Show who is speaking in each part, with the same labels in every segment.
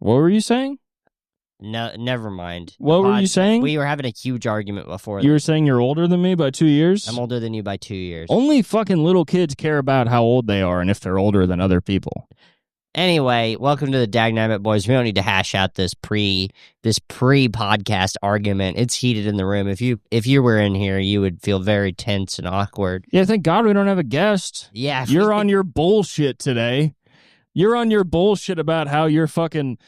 Speaker 1: What were you saying?
Speaker 2: No, never mind.
Speaker 1: What were you saying?
Speaker 2: We were having a huge argument before.
Speaker 1: You were saying you're older than me by 2 years?
Speaker 2: I'm older than you by 2 years.
Speaker 1: Only fucking little kids care about how old they are and if they're older than other people.
Speaker 2: Anyway, welcome to the Dagnabbit boys. We don't need to hash out this pre-podcast argument. It's heated in the room. If you were in here, you would feel very tense and awkward.
Speaker 1: Yeah, thank God we don't have a guest.
Speaker 2: Yeah.
Speaker 1: You're on your bullshit today. You're on your bullshit about how you're fucking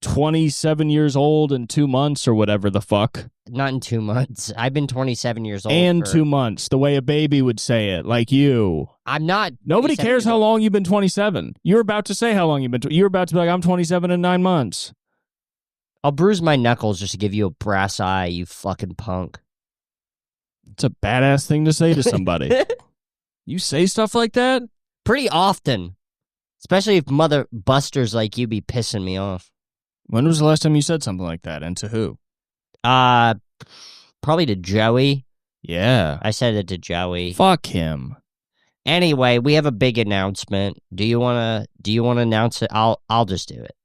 Speaker 1: 27 years old in 2 months or whatever the fuck.
Speaker 2: Not in 2 months. I've been 27 years old.
Speaker 1: And 2 months, the way a baby would say it, like you.
Speaker 2: I'm not.
Speaker 1: Nobody cares how long you've been 27. You're about to say how long you've been. You're about to be like, I'm 27 in 9 months.
Speaker 2: I'll bruise my knuckles just to give you a brass eye, you fucking punk.
Speaker 1: It's a badass thing to say to somebody. You say stuff like that?
Speaker 2: Pretty often. Especially if mother busters like you be pissing me off.
Speaker 1: When was the last time you said something like that, and to who?
Speaker 2: Probably to Joey.
Speaker 1: Yeah.
Speaker 2: I said it to Joey.
Speaker 1: Fuck him.
Speaker 2: Anyway, we have a big announcement. Do you wanna announce it? I'll just do it.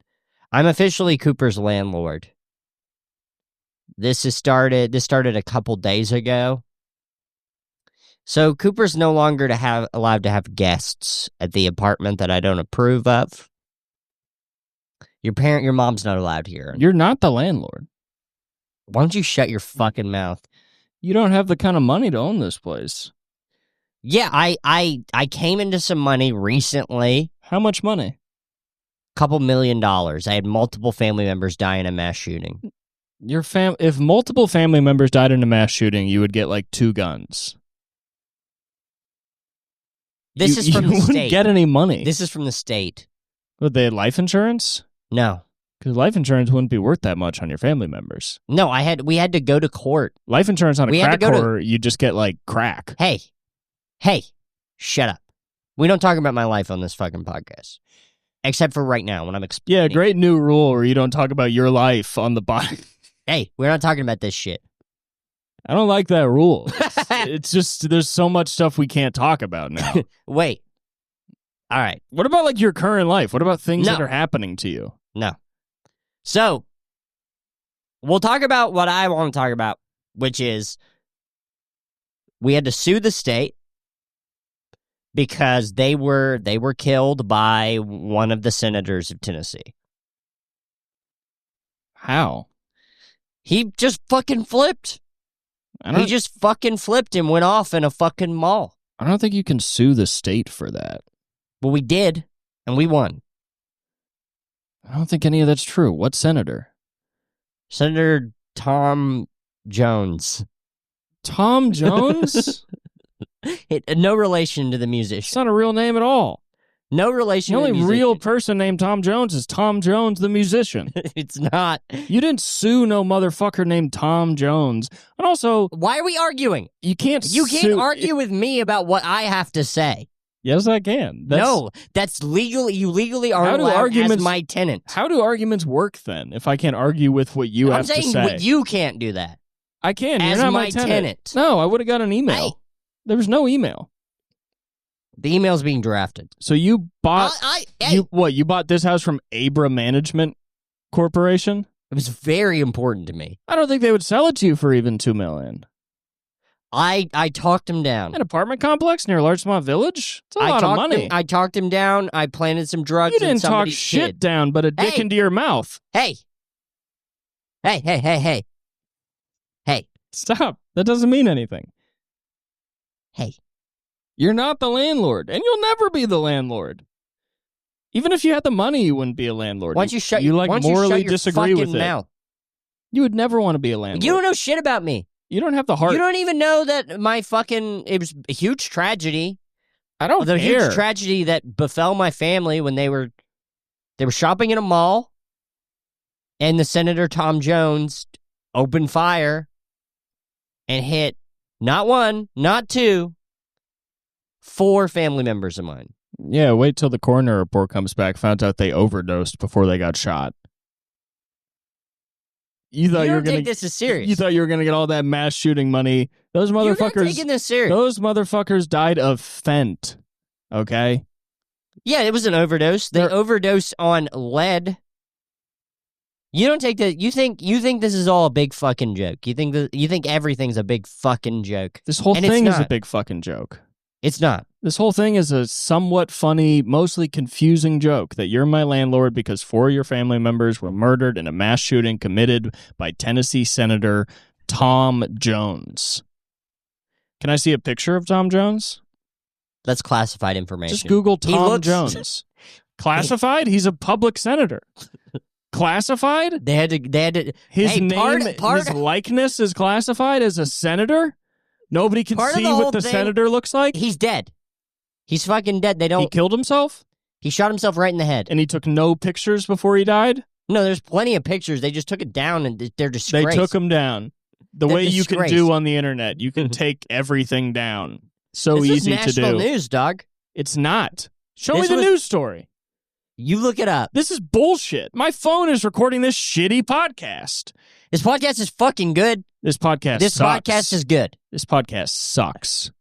Speaker 2: I'm officially Cooper's landlord. This started a couple days ago. So Cooper's no longer allowed to have guests at the apartment that I don't approve of. Your mom's not allowed here.
Speaker 1: You're not the landlord.
Speaker 2: Why don't you shut your fucking mouth?
Speaker 1: You don't have the kind of money to own this place.
Speaker 2: Yeah, I came into some money recently.
Speaker 1: How much money?
Speaker 2: $2 million. I had multiple family members die in a mass shooting.
Speaker 1: If multiple family members died in a mass shooting, you would get like 2 guns.
Speaker 2: This is from the state.
Speaker 1: You wouldn't get any money.
Speaker 2: This is from the state.
Speaker 1: Would they have life insurance?
Speaker 2: No.
Speaker 1: Because life insurance wouldn't be worth that much on your family members.
Speaker 2: No, we had to go to court.
Speaker 1: Life insurance on a crack whore, you just get like crack.
Speaker 2: Hey, shut up. We don't talk about my life on this fucking podcast. Except for right now when I'm explaining.
Speaker 1: Yeah, great new rule where you don't talk about your life on the body.
Speaker 2: Hey, we're not talking about this shit.
Speaker 1: I don't like that rule. It's just, there's so much stuff we can't talk about now.
Speaker 2: Wait. All right.
Speaker 1: What about like your current life? What about things that are happening to you?
Speaker 2: No. So, we'll talk about what I want to talk about, which is we had to sue the state because they were killed by one of the senators of Tennessee.
Speaker 1: How?
Speaker 2: He just fucking flipped. He just fucking flipped and went off in a fucking mall.
Speaker 1: I don't think you can sue the state for that.
Speaker 2: Well, we did, and we won.
Speaker 1: I don't think any of that's true. What senator?
Speaker 2: Senator Tom Jones.
Speaker 1: Tom Jones?
Speaker 2: No relation to the musician.
Speaker 1: It's not a real name at all.
Speaker 2: No relation
Speaker 1: to the
Speaker 2: musician.
Speaker 1: The only real person named Tom Jones is Tom Jones, the musician.
Speaker 2: It's not.
Speaker 1: You didn't sue no motherfucker named Tom Jones. And also...
Speaker 2: Why are we arguing?
Speaker 1: You can't
Speaker 2: argue with me about what I have to say.
Speaker 1: Yes, I can.
Speaker 2: No, that's legal. You legally are allowed as my tenant.
Speaker 1: How do arguments work then? If I can't argue with what you have to say,
Speaker 2: I'm saying you can't do that.
Speaker 1: I can.
Speaker 2: As
Speaker 1: You're not
Speaker 2: my
Speaker 1: tenant. No, I would have got an email.
Speaker 2: Hey.
Speaker 1: There was no email.
Speaker 2: The email's being drafted.
Speaker 1: So you bought you bought this house from Abra Management Corporation?
Speaker 2: It was very important to me.
Speaker 1: I don't think they would sell it to you for even $2 million.
Speaker 2: I talked him down.
Speaker 1: An apartment complex near Larchmont Village? It's a lot of money.
Speaker 2: I talked him down. I planted some drugs.
Speaker 1: You didn't talk shit down, but a dick into your mouth.
Speaker 2: Hey. Hey.
Speaker 1: Stop. That doesn't mean anything.
Speaker 2: Hey.
Speaker 1: You're not the landlord, and you'll never be the landlord. Even if you had the money, you wouldn't be a landlord.
Speaker 2: Why don't you shut your
Speaker 1: morally disagree with it.
Speaker 2: Mouth?
Speaker 1: You would never want to be a landlord.
Speaker 2: You don't know shit about me.
Speaker 1: You don't have the heart.
Speaker 2: You don't even know that it was a huge tragedy.
Speaker 1: I don't care.
Speaker 2: The huge tragedy that befell my family when they were shopping in a mall, and the Senator Tom Jones opened fire and hit not 1, not 2, 4 family members of mine.
Speaker 1: Yeah, wait till the coroner report comes back. Found out they overdosed before they got shot. You thought you were going to take
Speaker 2: this as serious.
Speaker 1: You thought you were going to get all that mass shooting money. Those motherfuckers.
Speaker 2: You're not taking this serious.
Speaker 1: Those motherfuckers died of fent. Okay.
Speaker 2: Yeah, it was an overdose. They overdosed on lead. You don't take the. You think this is all a big fucking joke. You think everything's a big fucking joke.
Speaker 1: This whole
Speaker 2: And
Speaker 1: thing
Speaker 2: it's
Speaker 1: is a
Speaker 2: not.
Speaker 1: big fucking joke.
Speaker 2: It's not.
Speaker 1: This whole thing is a somewhat funny, mostly confusing joke that you're my landlord because 4 of your family members were murdered in a mass shooting committed by Tennessee Senator Tom Jones. Can I see a picture of Tom Jones?
Speaker 2: That's classified information.
Speaker 1: Just Google Tom Jones. Classified? He's a public senator. Classified?
Speaker 2: They had to.
Speaker 1: His
Speaker 2: hey,
Speaker 1: name, his likeness is classified as a senator? Nobody can see what the senator looks like?
Speaker 2: He's dead. He's fucking dead.
Speaker 1: He killed himself?
Speaker 2: He shot himself right in the head.
Speaker 1: And he took no pictures before he died?
Speaker 2: No, there's plenty of pictures. They just took it down and they're disgraced.
Speaker 1: They took him down. The way you can do on the internet. You can take everything down. So easy to do.
Speaker 2: This is national news, dog.
Speaker 1: It's not. Show me the news story.
Speaker 2: You look it up.
Speaker 1: This is bullshit. My phone is recording this shitty podcast.
Speaker 2: This podcast is fucking good.
Speaker 1: This podcast
Speaker 2: This
Speaker 1: sucks.
Speaker 2: podcast is good.
Speaker 1: This podcast sucks.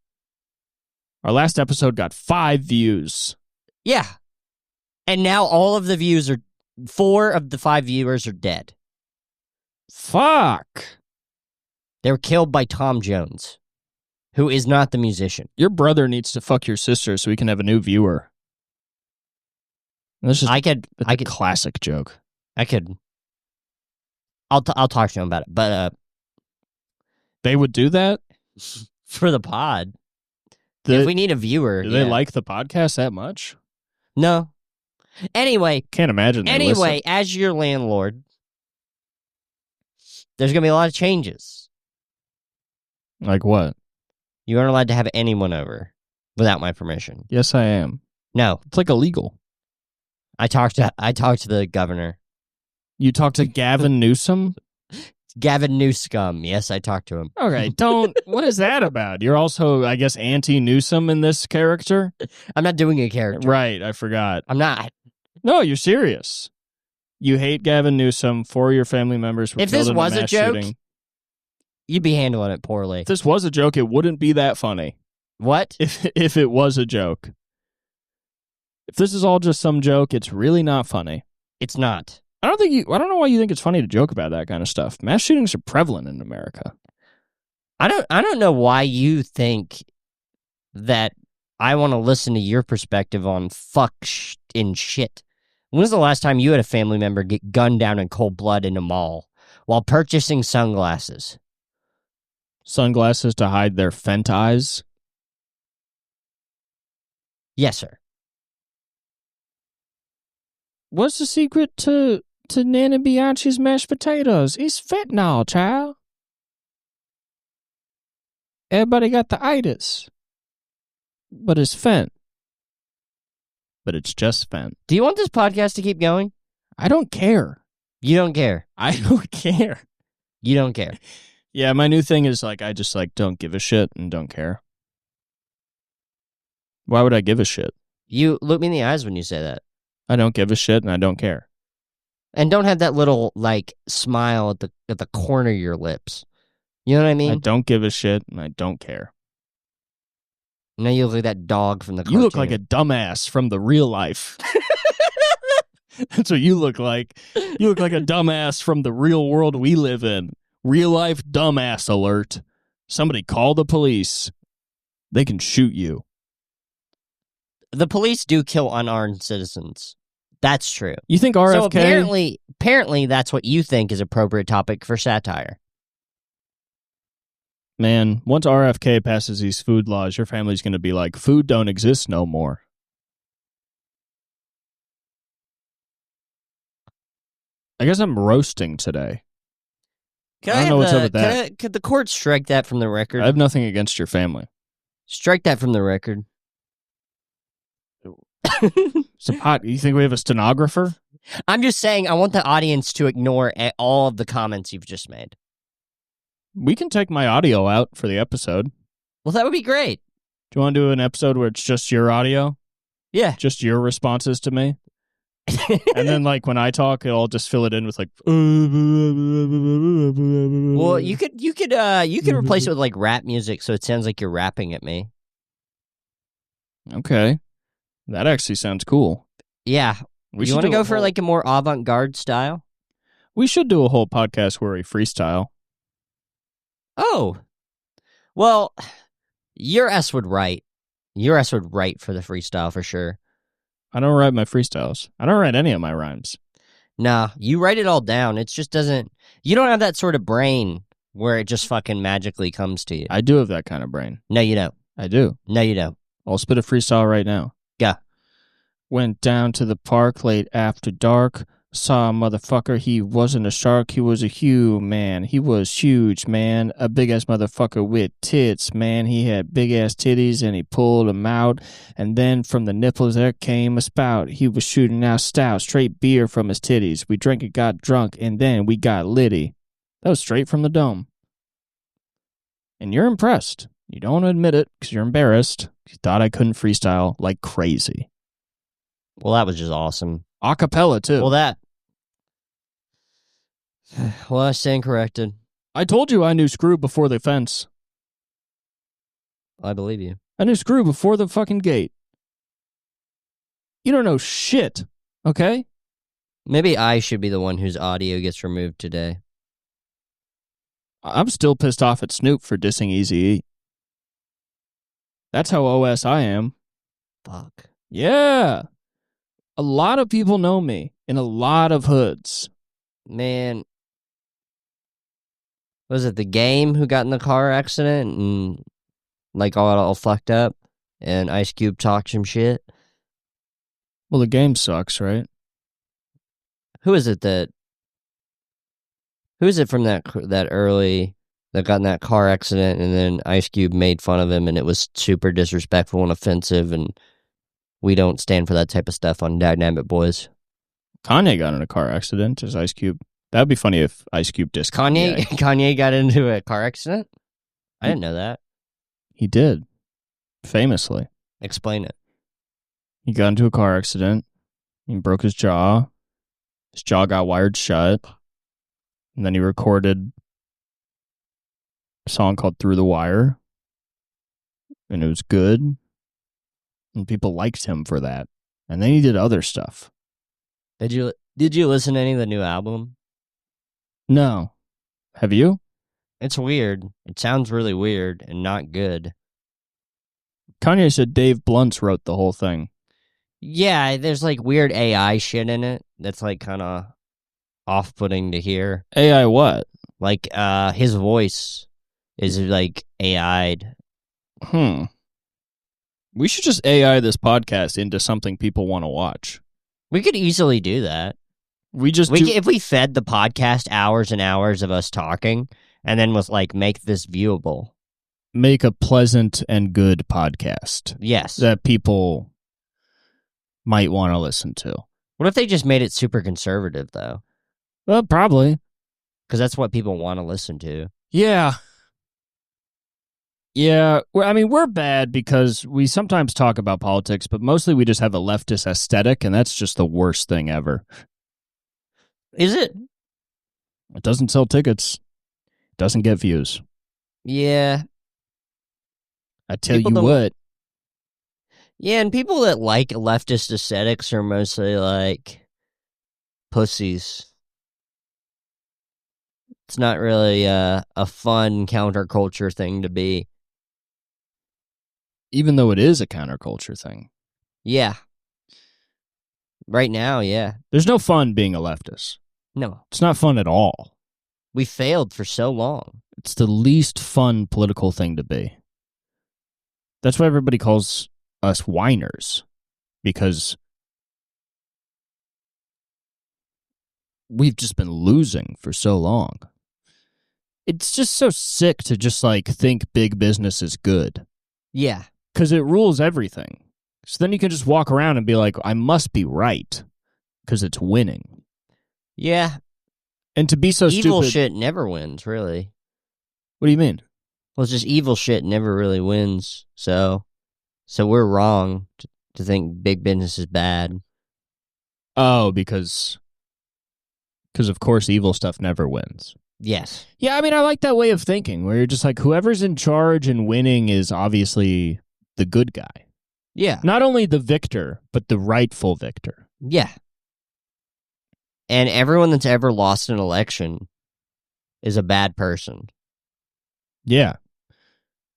Speaker 1: Our last episode got 5 views.
Speaker 2: Yeah. And now all of the views are... 4 of the 5 viewers are dead.
Speaker 1: Fuck.
Speaker 2: They were killed by Tom Jones, who is not the musician.
Speaker 1: Your brother needs to fuck your sister so we can have a new viewer. This is
Speaker 2: I could
Speaker 1: classic joke.
Speaker 2: I could. I'll talk to him about it, but
Speaker 1: they would do that
Speaker 2: for the pod. If we need a viewer,
Speaker 1: do they like the podcast that much?
Speaker 2: No. Anyway,
Speaker 1: can't imagine.
Speaker 2: Anyway, as your landlord, there's gonna be a lot of changes.
Speaker 1: Like what?
Speaker 2: You aren't allowed to have anyone over without my permission.
Speaker 1: Yes, I am.
Speaker 2: No,
Speaker 1: it's like illegal.
Speaker 2: I talked to the governor.
Speaker 1: You talked to Gavin Newsom?
Speaker 2: Gavin Newscum. Yes, I talked to him.
Speaker 1: Okay, don't. What is that about? You're also, I guess, anti-Newsom in this character?
Speaker 2: I'm not doing a character.
Speaker 1: Right, I forgot.
Speaker 2: I'm not.
Speaker 1: No, you're serious. You hate Gavin Newsom. 4 of your family members were killed in a mass shooting. If this was a joke,
Speaker 2: you'd be handling it poorly.
Speaker 1: If this was a joke, it wouldn't be that funny.
Speaker 2: What?
Speaker 1: If it was a joke. If this is all just some joke, it's really not funny.
Speaker 2: It's not.
Speaker 1: I don't know why you think it's funny to joke about that kind of stuff. Mass shootings are prevalent in America.
Speaker 2: I don't know why you think that I want to listen to your perspective on and shit. When was the last time you had a family member get gunned down in cold blood in a mall while purchasing sunglasses?
Speaker 1: Sunglasses to hide their fent eyes?
Speaker 2: Yes, sir.
Speaker 1: What's the secret to Nana Bianchi's mashed potatoes? It's fentanyl, child. Everybody got the itis. But it's fent. But it's just fent.
Speaker 2: Do you want this podcast to keep going?
Speaker 1: I don't care.
Speaker 2: You don't care.
Speaker 1: I don't care.
Speaker 2: You don't care.
Speaker 1: Yeah, my new thing is I just don't give a shit and don't care. Why would I give a shit?
Speaker 2: You look me in the eyes when you say that.
Speaker 1: I don't give a shit and I don't care.
Speaker 2: And don't have that little smile at the corner of your lips. You know what I mean?
Speaker 1: I don't give a shit and I don't care.
Speaker 2: Now you look like that dog from the cartoon.
Speaker 1: You look like a dumbass from the real life. That's what you look like. You look like a dumbass from the real world we live in. Real life dumbass alert. Somebody call the police. They can shoot you.
Speaker 2: The police do kill unarmed citizens. That's true.
Speaker 1: You think RFK...
Speaker 2: So apparently that's what you think is appropriate topic for satire.
Speaker 1: Man, once RFK passes these food laws, your family's going to be like, food don't exist no more. I guess I'm roasting today. I don't know what's up with that.
Speaker 2: Could the court strike that from the record?
Speaker 1: I have nothing against your family.
Speaker 2: Strike that from the record.
Speaker 1: You think we have a stenographer?
Speaker 2: I'm just saying I want the audience to ignore all of the comments you've just made.
Speaker 1: We can take my audio out for the episode.
Speaker 2: Well, that would be great.
Speaker 1: Do you want to do an episode where it's just your audio?
Speaker 2: Yeah.
Speaker 1: Just your responses to me? And then when I talk, I'll just fill it in with
Speaker 2: Well, you could replace it with rap music so it sounds like you're rapping at me.
Speaker 1: Okay. That actually sounds cool.
Speaker 2: Yeah. You want to go for a more avant-garde style?
Speaker 1: We should do a whole podcast where we freestyle.
Speaker 2: Oh, well, your S would write. Your S would write for the freestyle for sure.
Speaker 1: I don't write my freestyles. I don't write any of my rhymes.
Speaker 2: Nah, you write it all down. It just doesn't. You don't have that sort of brain where it just fucking magically comes to you.
Speaker 1: I do have that kind of brain.
Speaker 2: No, you don't.
Speaker 1: I do.
Speaker 2: No, you don't.
Speaker 1: I'll spit a freestyle right now.
Speaker 2: Yeah.
Speaker 1: Went down to the park late after dark. Saw a motherfucker. He wasn't a shark. He was a human. He was huge, man. A big-ass motherfucker with tits, man. He had big-ass titties, and he pulled them out. And then from the nipples there came a spout. He was shooting out stout, straight beer from his titties. We drank and got drunk, and then we got litty. That was straight from the dome. And you're impressed. You don't want to admit it because you're embarrassed. You thought I couldn't freestyle like crazy.
Speaker 2: Well, that was just awesome.
Speaker 1: Acapella, too.
Speaker 2: Well, I stand corrected.
Speaker 1: I told you I knew Screw before the fence.
Speaker 2: I believe you.
Speaker 1: I knew Screw before the fucking gate. You don't know shit, okay?
Speaker 2: Maybe I should be the one whose audio gets removed today.
Speaker 1: I'm still pissed off at Snoop for dissing Eazy-E. That's how OS I am.
Speaker 2: Fuck.
Speaker 1: Yeah. A lot of people know me in a lot of hoods.
Speaker 2: Man. Was it the Game who got in the car accident and like all fucked up and Ice Cube talked some shit?
Speaker 1: Well, the game sucks, right?
Speaker 2: Who is it from that early that got in that car accident and then Ice Cube made fun of him and it was super disrespectful and offensive and we don't stand for that type of stuff on Dagnabbit Boys.
Speaker 1: Kanye got in a car accident. Just Ice Cube. That'd be funny if Ice Cube dissed
Speaker 2: Kanye. Kanye got into a car accident? I didn't know that.
Speaker 1: He did. Famously.
Speaker 2: Explain it.
Speaker 1: He got into a car accident. He broke his jaw. His jaw got wired shut. And then he recorded a song called Through the Wire. And it was good. And people liked him for that. And then he did other stuff.
Speaker 2: Did you listen to any of the new album?
Speaker 1: No. Have you?
Speaker 2: It's weird. It sounds really weird and not good.
Speaker 1: Kanye said Dave Blunt's wrote the whole thing.
Speaker 2: Yeah, there's like weird AI shit in it that's like kind of off-putting to hear.
Speaker 1: AI what?
Speaker 2: Like his voice is like AI'd.
Speaker 1: We should just AI this podcast into something people want to watch.
Speaker 2: We could easily do that. If we fed the podcast hours and hours of us talking and then was like, make this viewable.
Speaker 1: Make a pleasant and good podcast.
Speaker 2: Yes.
Speaker 1: That people might want to listen to.
Speaker 2: What if they just made it super conservative, though?
Speaker 1: Well, probably.
Speaker 2: Because that's what people want to listen to.
Speaker 1: Yeah. Yeah. I mean, we're bad because we sometimes talk about politics, but mostly we just have a leftist aesthetic, and that's just the worst thing ever.
Speaker 2: Is it?
Speaker 1: It doesn't sell tickets. It doesn't get views.
Speaker 2: Yeah.
Speaker 1: I tell you what.
Speaker 2: Yeah, and people that like leftist aesthetics are mostly like pussies. It's not really a fun counterculture thing to be.
Speaker 1: Even though it is a counterculture thing.
Speaker 2: Yeah. Right now, yeah.
Speaker 1: There's no fun being a leftist.
Speaker 2: No.
Speaker 1: It's not fun at all.
Speaker 2: We failed for so long.
Speaker 1: It's the least fun political thing to be. That's why everybody calls us whiners. Because we've just been losing for so long. It's just so sick to just like think big business is good.
Speaker 2: Yeah.
Speaker 1: Because it rules everything. So then you can just walk around and be like, I must be right. Because it's winning.
Speaker 2: Yeah.
Speaker 1: And to be so stupid.
Speaker 2: Evil shit never wins, really.
Speaker 1: What do you mean?
Speaker 2: Well, it's just evil shit never really wins. So we're wrong to think big business is bad.
Speaker 1: Oh, because of course evil stuff never wins.
Speaker 2: Yes.
Speaker 1: Yeah, I mean, I like that way of thinking where you're just like, whoever's in charge and winning is obviously the good guy.
Speaker 2: Yeah.
Speaker 1: Not only the victor, but the rightful victor.
Speaker 2: Yeah. And everyone that's ever lost an election is a bad person.
Speaker 1: Yeah.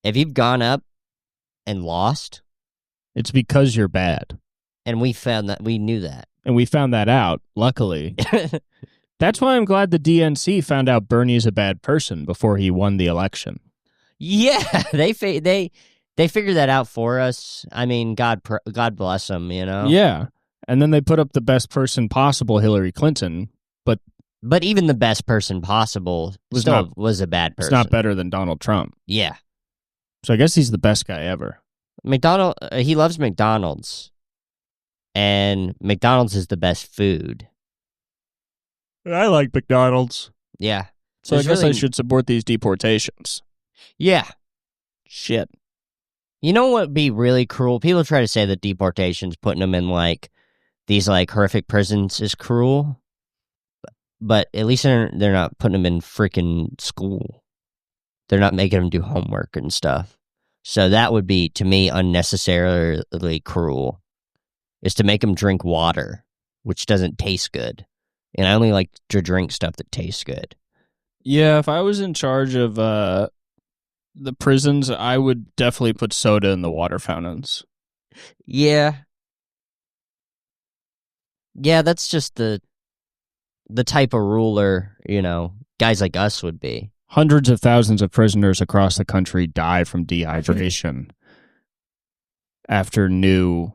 Speaker 2: If you've gone up and lost,
Speaker 1: it's because you're bad.
Speaker 2: And we knew that.
Speaker 1: And we found that out, luckily. That's why I'm glad the DNC found out Bernie's a bad person before he won the election.
Speaker 2: Yeah, they figured that out for us. I mean, God bless them, you know?
Speaker 1: Yeah. And then they put up the best person possible, Hillary Clinton,
Speaker 2: but even the best person possible was a bad person.
Speaker 1: It's not better than Donald Trump.
Speaker 2: Yeah.
Speaker 1: So I guess he's the best guy ever.
Speaker 2: He loves McDonald's, and McDonald's is the best food.
Speaker 1: I like McDonald's.
Speaker 2: Yeah.
Speaker 1: So I guess I should support these deportations.
Speaker 2: Yeah.
Speaker 1: Shit.
Speaker 2: You know what would be really cruel? People try to say that deportations, putting them in like these like horrific prisons, is cruel. But at least they're not putting them in freaking school. They're not making them do homework and stuff. So that would be, to me, unnecessarily cruel, is to make them drink water, which doesn't taste good. And I only like to drink stuff that tastes good.
Speaker 1: Yeah, if I was in charge of the prisons, I would definitely put soda in the water fountains.
Speaker 2: Yeah. Yeah, that's just the type of ruler, you know, guys like us would be.
Speaker 1: Hundreds of thousands of prisoners across the country die from dehydration after new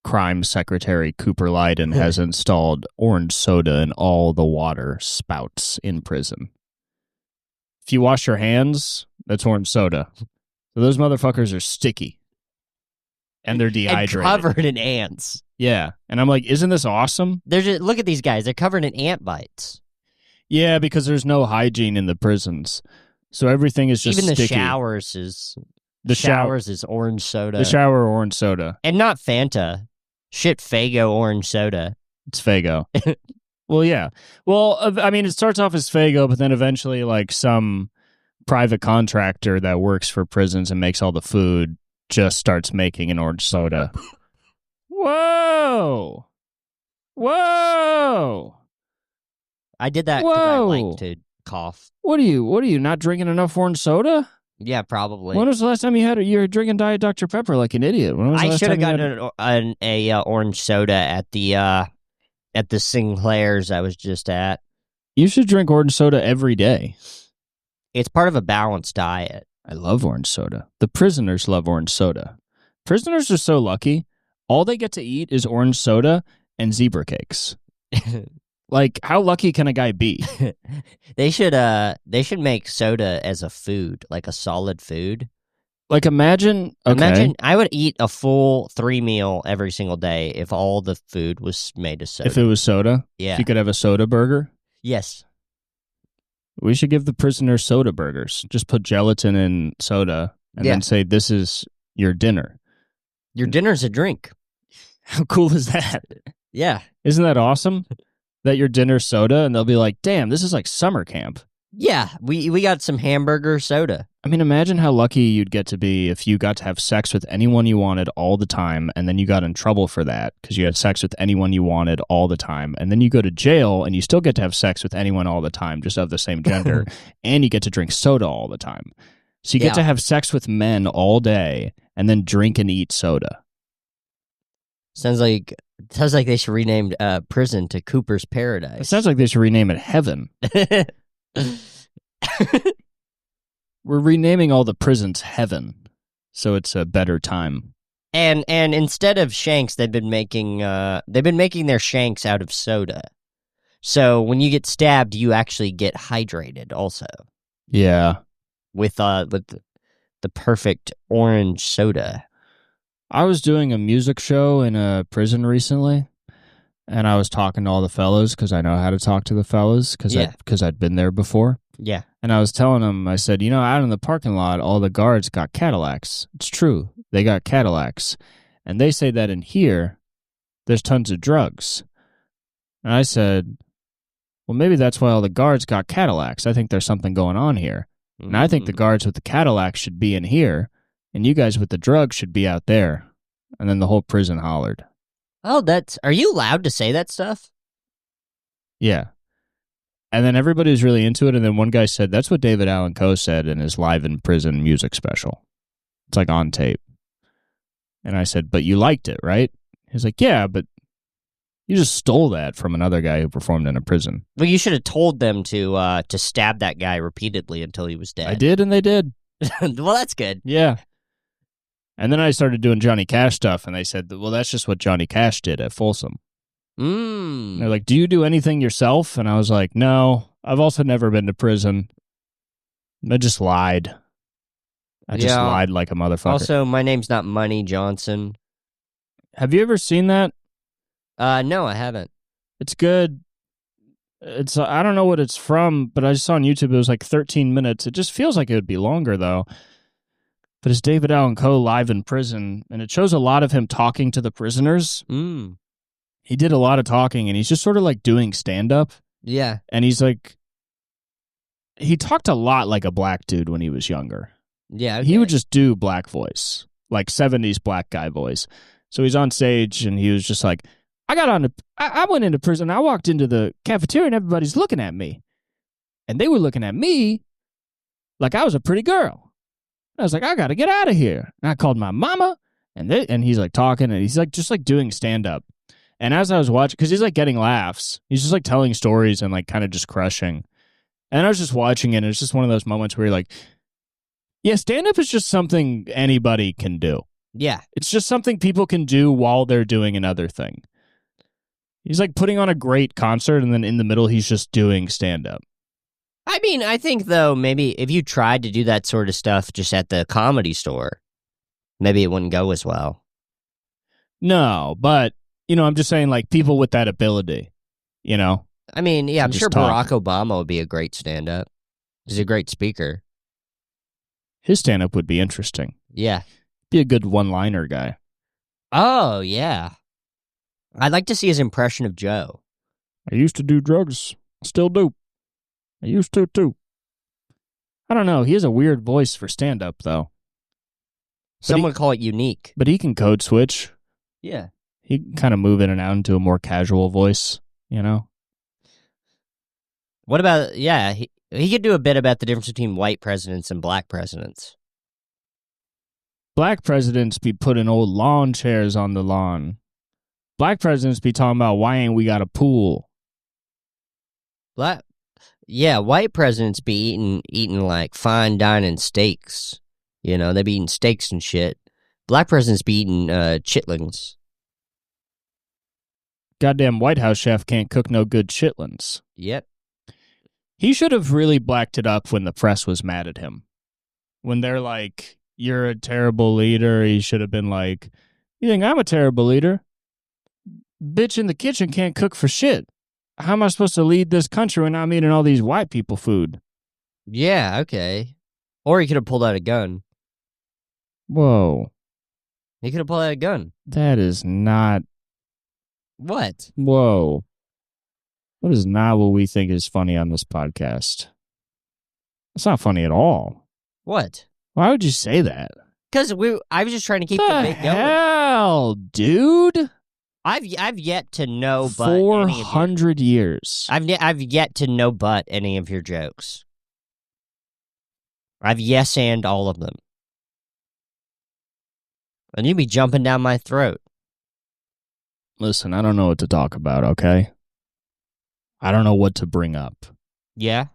Speaker 1: Crime Secretary Cooper Lyden has installed orange soda in all the water spouts in prison. If you wash your hands, that's orange soda. So those motherfuckers are sticky. And they're dehydrated.
Speaker 2: And covered in ants.
Speaker 1: Yeah. And I'm like, isn't this awesome?
Speaker 2: Look at these guys. They're covered in ant bites.
Speaker 1: Yeah, because there's no hygiene in the prisons. So everything is just
Speaker 2: sticky.
Speaker 1: Even the
Speaker 2: showers is orange soda.
Speaker 1: The shower orange soda.
Speaker 2: And not Fanta. Shit, Faygo orange soda.
Speaker 1: It's Faygo. Well, yeah. Well, I mean, it starts off as Faygo, but then eventually, like, some private contractor that works for prisons and makes all the food just starts making an orange soda. Whoa! Whoa!
Speaker 2: I did that because I like to cough.
Speaker 1: What are you, not drinking enough orange soda?
Speaker 2: Yeah, probably.
Speaker 1: When was the last time you were drinking Diet Dr. Pepper like an idiot?
Speaker 2: I should have gotten an orange soda at the Sinclair's I was just at.
Speaker 1: You should drink orange soda every day.
Speaker 2: It's part of a balanced diet.
Speaker 1: I love orange soda. The prisoners love orange soda. Prisoners are so lucky. All they get to eat is orange soda and zebra cakes. Like, how lucky can a guy be?
Speaker 2: They should make soda as a food, like a solid food.
Speaker 1: Like, imagine
Speaker 2: I would eat a full 3 meal every single day if all the food was made of soda.
Speaker 1: If it was soda?
Speaker 2: Yeah.
Speaker 1: If you could have a soda burger?
Speaker 2: Yes.
Speaker 1: We should give the prisoners soda burgers. Just put gelatin in soda and then say, this is your dinner.
Speaker 2: Your dinner's a drink.
Speaker 1: How cool is that?
Speaker 2: Yeah.
Speaker 1: Isn't that awesome? That your dinner's soda, and they'll be like, damn, this is like summer camp.
Speaker 2: Yeah, we got some hamburger soda.
Speaker 1: I mean, imagine how lucky you'd get to be if you got to have sex with anyone you wanted all the time, and then you got in trouble for that because you had sex with anyone you wanted all the time, and then you go to jail, and you still get to have sex with anyone all the time, just of the same gender, and you get to drink soda all the time. So you get to have sex with men all day, and then drink and eat soda.
Speaker 2: Sounds like they should rename prison to Cooper's Paradise.
Speaker 1: It sounds like they should rename it Heaven. We're renaming all the prisons Heaven, so it's a better time.
Speaker 2: And instead of shanks, they've been making their shanks out of soda. So when you get stabbed, you actually get hydrated. Also,
Speaker 1: yeah,
Speaker 2: with the perfect orange soda.
Speaker 1: I was doing a music show in a prison recently, and I was talking to all the fellas because I know how to talk to the fellas because I'd been there before.
Speaker 2: Yeah.
Speaker 1: And I was telling them, I said, out in the parking lot, all the guards got Cadillacs. It's true. They got Cadillacs. And they say that in here, there's tons of drugs. And I said, well, maybe that's why all the guards got Cadillacs. I think there's something going on here. And I think the guards with the Cadillacs should be in here. And you guys with the drugs should be out there. And then the whole prison hollered.
Speaker 2: Oh, are you allowed to say that stuff?
Speaker 1: Yeah. And then everybody was really into it. And then one guy said, that's what David Allan Coe said in his Live in Prison music special. It's like on tape. And I said, but you liked it, right? He's like, yeah, but you just stole that from another guy who performed in a prison.
Speaker 2: Well, you should have told them to stab that guy repeatedly until he was dead.
Speaker 1: I did, and they did.
Speaker 2: Well, that's good.
Speaker 1: Yeah. And then I started doing Johnny Cash stuff, and they said, well, that's just what Johnny Cash did at Folsom. And they're like, do you do anything yourself? And I was like, no, I've also never been to prison. I just lied. I just lied like a motherfucker.
Speaker 2: Also, my name's not Money Johnson.
Speaker 1: Have you ever seen that?
Speaker 2: No, I haven't.
Speaker 1: It's good. It's I don't know what it's from, but I just saw on YouTube it was like 13 minutes. It just feels like it would be longer, though. But it's David Allan Coe live in prison, and it shows a lot of him talking to the prisoners. He did a lot of talking, and he's just sort of like doing stand-up.
Speaker 2: Yeah.
Speaker 1: And he's like, he talked a lot like a black dude when he was younger.
Speaker 2: Yeah, okay.
Speaker 1: He would just do black voice, like 70s black guy voice. So he's on stage, and he was just like, I went into prison. I walked into the cafeteria, and everybody's looking at me. And they were looking at me like I was a pretty girl. I was like, I got to get out of here. And I called my mama, and he's like talking, and he's like just like doing stand-up. And as I was watching, because he's like getting laughs, he's just like telling stories and like kind of just crushing. And I was just watching it, and it's just one of those moments where you're like, yeah, stand-up is just something anybody can do.
Speaker 2: Yeah.
Speaker 1: It's just something people can do while they're doing another thing. He's like putting on a great concert, and then in the middle, he's just doing stand-up.
Speaker 2: I mean, I think, though, maybe if you tried to do that sort of stuff just at the Comedy Store, maybe it wouldn't go as well.
Speaker 1: No, but, you know, I'm just saying, like, people with that ability, you know?
Speaker 2: I mean, yeah, I'm sure
Speaker 1: talk.
Speaker 2: Barack Obama would be a great stand-up. He's a great speaker.
Speaker 1: His stand-up would be interesting.
Speaker 2: Yeah.
Speaker 1: Be a good one-liner guy.
Speaker 2: Oh, yeah. I'd like to see his impression of Joe.
Speaker 1: I used to do drugs. Still do. I used to, too. I don't know. He has a weird voice for stand-up, though.
Speaker 2: Some would call it unique.
Speaker 1: But he can code switch.
Speaker 2: Yeah.
Speaker 1: He can kind of move in and out into a more casual voice, you know?
Speaker 2: What about, yeah, he could do a bit about the difference between white presidents and black presidents.
Speaker 1: Black presidents be putting old lawn chairs on the lawn. Black presidents be talking about, why ain't we got a pool?
Speaker 2: White presidents be eating like fine dining steaks. You know, they be eating steaks and shit. Black presidents be eating chitlins.
Speaker 1: Goddamn White House chef can't cook no good chitlins.
Speaker 2: Yep.
Speaker 1: He should have really blacked it up when the press was mad at him. When they're like, you're a terrible leader, he should have been like, you think I'm a terrible leader? Bitch in the kitchen can't cook for shit. How am I supposed to lead this country when I'm eating all these white people food?
Speaker 2: Yeah, okay. Or he could have pulled out a gun.
Speaker 1: Whoa.
Speaker 2: He could have pulled out a gun.
Speaker 1: That is not...
Speaker 2: What?
Speaker 1: Whoa. That is not what we think is funny on this podcast. It's not funny at all.
Speaker 2: What?
Speaker 1: Why would you say that?
Speaker 2: Because I was just trying to keep the bit going.
Speaker 1: Hell, dude?
Speaker 2: I've yet to know but
Speaker 1: 400 years.
Speaker 2: I've yet to know but any of your jokes. I've yes and all of them. And you be jumping down my throat.
Speaker 1: Listen, I don't know what to talk about, okay? I don't know what to bring up.
Speaker 2: Yeah?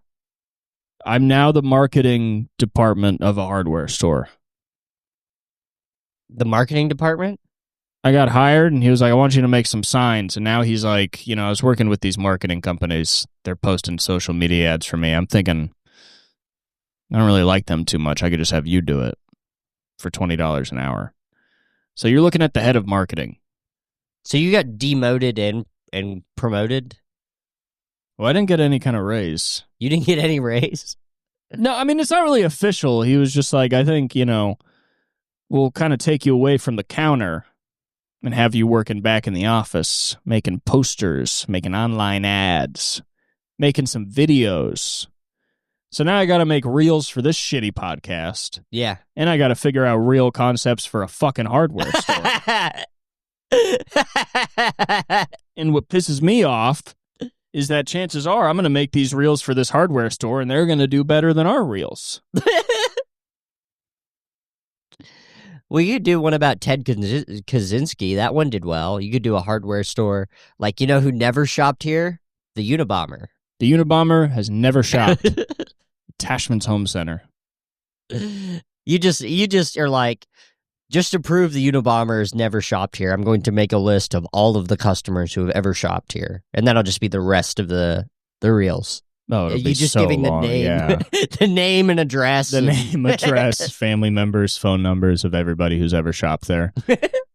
Speaker 1: I'm now the marketing department of a hardware store.
Speaker 2: The marketing department?
Speaker 1: I got hired, and he was like, I want you to make some signs. And now he's like, you know, I was working with these marketing companies. They're posting social media ads for me. I'm thinking, I don't really like them too much. I could just have you do it for $20 an hour. So you're looking at the head of marketing.
Speaker 2: So you got demoted and promoted?
Speaker 1: Well, I didn't get any kind of raise.
Speaker 2: You didn't get any raise?
Speaker 1: No, I mean, it's not really official. He was just like, I think, you know, we'll kind of take you away from the counter and have you working back in the office, making posters, making online ads, making some videos. So now I got to make reels for this shitty podcast.
Speaker 2: Yeah.
Speaker 1: And I got to figure out real concepts for a fucking hardware store. And what pisses me off is that chances are I'm going to make these reels for this hardware store, and they're going to do better than our reels.
Speaker 2: Well, you could do one about Ted Kaczynski. That one did well. You could do a hardware store. Like, you know who never shopped here? The Unabomber.
Speaker 1: The Unabomber has never shopped. Tashman's Home Center.
Speaker 2: You just are like, just to prove the Unabomber has never shopped here, I'm going to make a list of all of the customers who have ever shopped here. And that'll just be the rest of the reels.
Speaker 1: Oh, it'll be
Speaker 2: just
Speaker 1: so
Speaker 2: giving
Speaker 1: long.
Speaker 2: the name,
Speaker 1: Yeah.
Speaker 2: the name and address.
Speaker 1: The name, address, family members, phone numbers of everybody who's ever shopped there.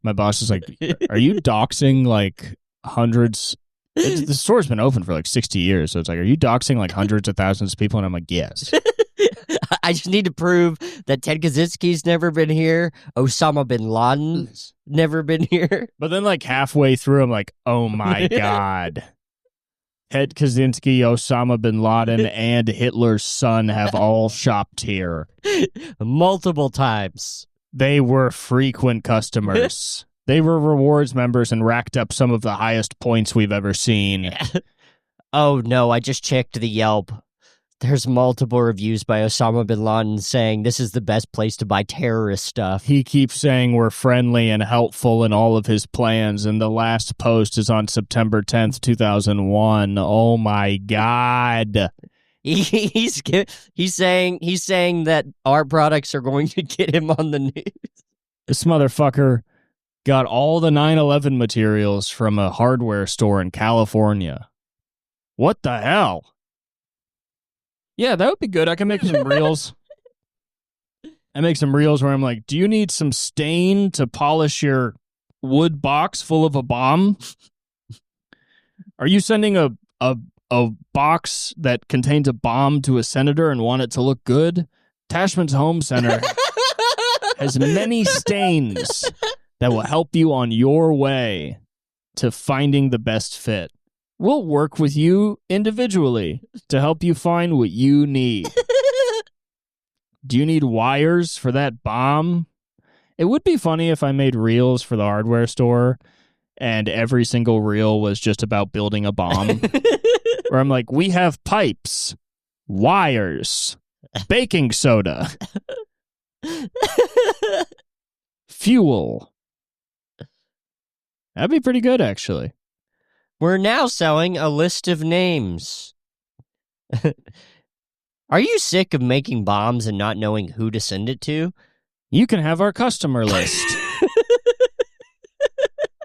Speaker 1: My boss is like, are you doxing like hundreds? The store's been open for like 60 years. So it's like, are you doxing like hundreds of thousands of people? And I'm like, yes.
Speaker 2: I just need to prove that Ted Kaczynski's never been here. Osama bin Laden's never been here.
Speaker 1: But then like halfway through, I'm like, oh my God. Ted Kaczynski, Osama bin Laden, and Hitler's son have all shopped here.
Speaker 2: Multiple times.
Speaker 1: They were frequent customers. They were rewards members and racked up some of the highest points we've ever seen.
Speaker 2: Oh no, I just checked the Yelp. There's multiple reviews by Osama bin Laden saying this is the best place to buy terrorist stuff.
Speaker 1: He keeps saying we're friendly and helpful in all of his plans, and the last post is on September 10th, 2001. Oh my God.
Speaker 2: He's saying that our products are going to get him on the news.
Speaker 1: This motherfucker got all the 9/11 materials from a hardware store in California. What the hell? Yeah, that would be good. I can make some reels. I make some reels where I'm like, do you need some stain to polish your wood box full of a bomb? Are you sending a box that contains a bomb to a senator and want it to look good? Tashman's Home Center has many stains that will help you on your way to finding the best fit. We'll work with you individually to help you find what you need. Do you need wires for that bomb? It would be funny if I made reels for the hardware store and every single reel was just about building a bomb. Where I'm like, we have pipes, wires, baking soda, fuel. That'd be pretty good, actually.
Speaker 2: We're now selling a list of names. Are you sick of making bombs and not knowing who to send it to?
Speaker 1: You can have our customer list.